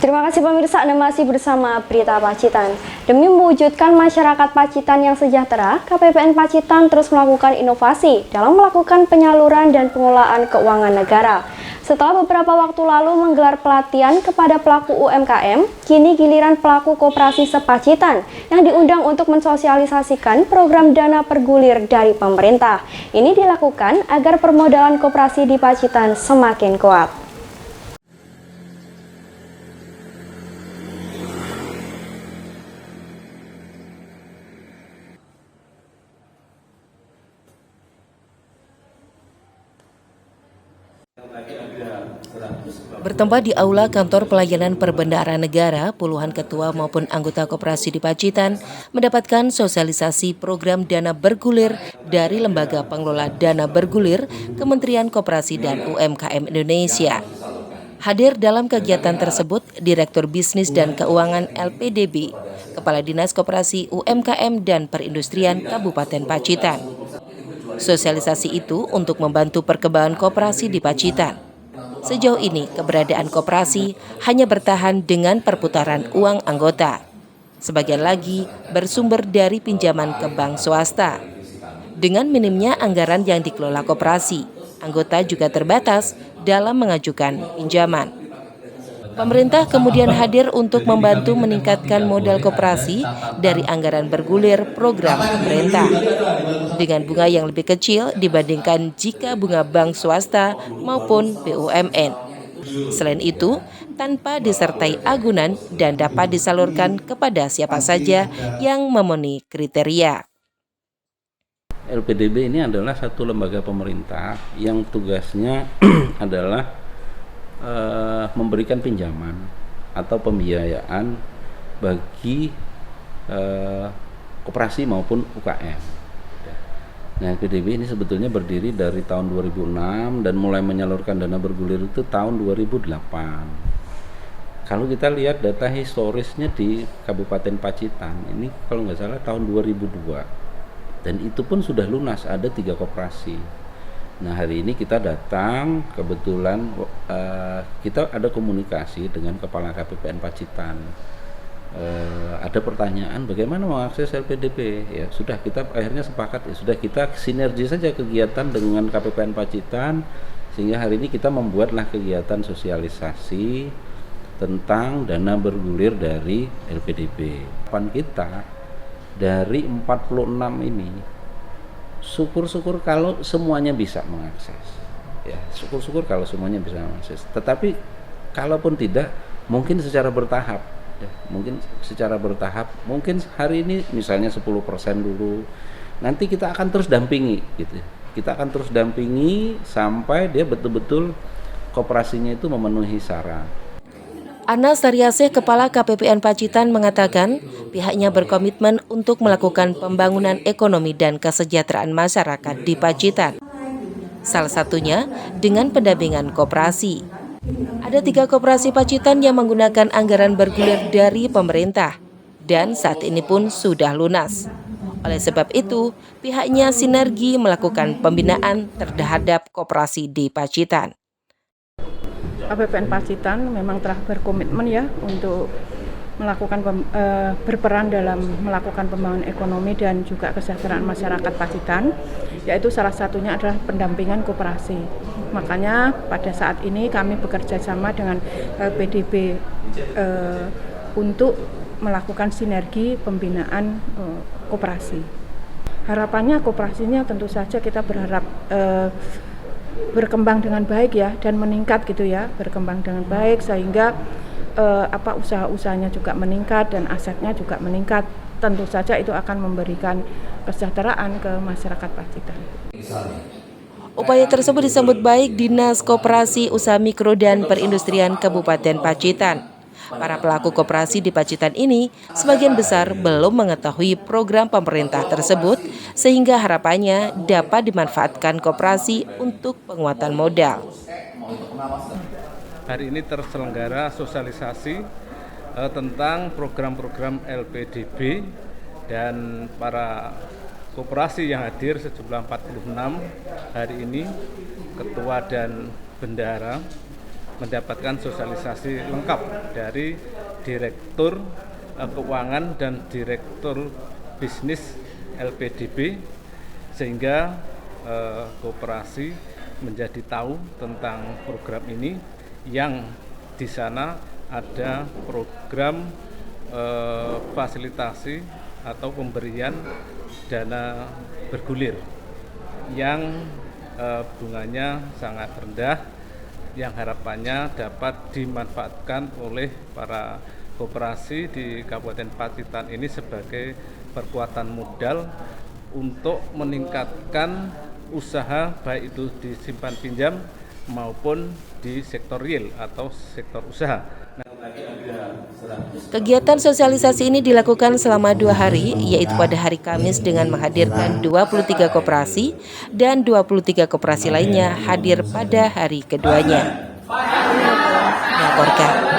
Terima kasih pemirsa, Anda masih bersama Berita Pacitan. Demi mewujudkan masyarakat Pacitan yang sejahtera, KPPN Pacitan terus melakukan inovasi dalam melakukan penyaluran dan pengelolaan keuangan negara. Setelah beberapa waktu lalu menggelar pelatihan kepada pelaku UMKM, kini giliran pelaku koperasi se-Pacitan yang diundang untuk mensosialisasikan program dana bergulir dari pemerintah. Ini dilakukan agar permodalan koperasi di Pacitan semakin kuat. Bertempat di Aula Kantor Pelayanan Perbendaharaan Negara, puluhan ketua maupun anggota koperasi di Pacitan mendapatkan sosialisasi program dana bergulir dari Lembaga Pengelola Dana Bergulir Kementerian Koperasi dan UMKM Indonesia. Hadir dalam kegiatan tersebut Direktur Bisnis dan Keuangan LPDB, Kepala Dinas Koperasi UMKM dan Perindustrian Kabupaten Pacitan. Sosialisasi itu untuk membantu perkembangan koperasi di Pacitan. Sejauh ini, keberadaan koperasi hanya bertahan dengan perputaran uang anggota. Sebagian lagi bersumber dari pinjaman ke bank swasta. Dengan minimnya anggaran yang dikelola koperasi, anggota juga terbatas dalam mengajukan pinjaman. Pemerintah kemudian hadir untuk membantu meningkatkan modal koperasi dari anggaran bergulir program pemerintah. Dengan bunga yang lebih kecil dibandingkan jika bunga bank swasta maupun BUMN. Selain itu, tanpa disertai agunan dan dapat disalurkan kepada siapa saja yang memenuhi kriteria. LPDB ini adalah satu lembaga pemerintah yang tugasnya adalah memberikan pinjaman atau pembiayaan bagi koperasi maupun UKM. Nah, LPDB ini sebetulnya berdiri dari tahun 2006 dan mulai menyalurkan dana bergulir itu tahun 2008. Kalau kita lihat data historisnya di Kabupaten Pacitan, ini kalau nggak salah tahun 2002. Dan itu pun sudah lunas, ada 3 koperasi. Nah, hari ini kita datang, kebetulan kita ada komunikasi dengan Kepala KPPN Pacitan. Ada pertanyaan bagaimana mengakses LPDB, ya sudah kita akhirnya sepakat, ya sudah kita sinergi saja kegiatan dengan KPPN Pacitan, sehingga hari ini kita membuatlah kegiatan sosialisasi tentang dana bergulir dari LPDB. Harapan kita dari 46 ini, syukur-syukur kalau semuanya bisa mengakses, ya syukur-syukur kalau semuanya bisa mengakses. Tetapi kalaupun tidak, mungkin secara bertahap. Ya, mungkin secara bertahap, mungkin hari ini misalnya 10% dulu, nanti kita akan terus dampingi gitu. Kita akan terus dampingi sampai dia betul-betul koperasinya itu memenuhi syarat. Anas Saryasih, Kepala KPPN Pacitan mengatakan pihaknya berkomitmen untuk melakukan pembangunan ekonomi dan kesejahteraan masyarakat di Pacitan. Salah satunya dengan pendampingan koperasi. Ada 3 koperasi Pacitan yang menggunakan anggaran bergulir dari pemerintah dan saat ini pun sudah lunas. Oleh sebab itu, pihaknya sinergi melakukan pembinaan terhadap koperasi di Pacitan. KPPN Pacitan memang telah berkomitmen ya untuk melakukan berperan dalam melakukan pembangunan ekonomi dan juga kesejahteraan masyarakat Pacitan, yaitu salah satunya adalah pendampingan koperasi. Makanya pada saat ini kami bekerja sama dengan LPDB untuk melakukan sinergi pembinaan koperasi. Harapannya koperasinya tentu saja kita berharap berkembang dengan baik ya, dan meningkat gitu ya, berkembang dengan baik sehingga usaha-usahanya juga meningkat dan asetnya juga meningkat. Tentu saja itu akan memberikan kesejahteraan ke masyarakat Pacitan. Upaya tersebut disambut baik Dinas Koperasi Usaha Mikro dan Perindustrian Kabupaten Pacitan. Para pelaku koperasi di Pacitan ini sebagian besar belum mengetahui program pemerintah tersebut, sehingga harapannya dapat dimanfaatkan koperasi untuk penguatan modal. Hari ini terselenggara sosialisasi tentang program-program LPDB dan para koperasi yang hadir sejumlah 46 hari ini, ketua dan bendahara. mendapatkan sosialisasi lengkap dari Direktur Keuangan dan Direktur Bisnis LPDB, sehingga koperasi menjadi tahu tentang program ini, yang di sana ada program fasilitasi atau pemberian dana bergulir yang bunganya sangat rendah, yang harapannya dapat dimanfaatkan oleh para koperasi di Kabupaten Pacitan ini sebagai perkuatan modal untuk meningkatkan usaha, baik itu di simpan pinjam maupun di sektor real atau sektor usaha. Kegiatan sosialisasi ini dilakukan selama 2 hari, yaitu pada hari Kamis dengan menghadirkan 23 koperasi dan 23 koperasi lainnya hadir pada hari keduanya. Melaporkan.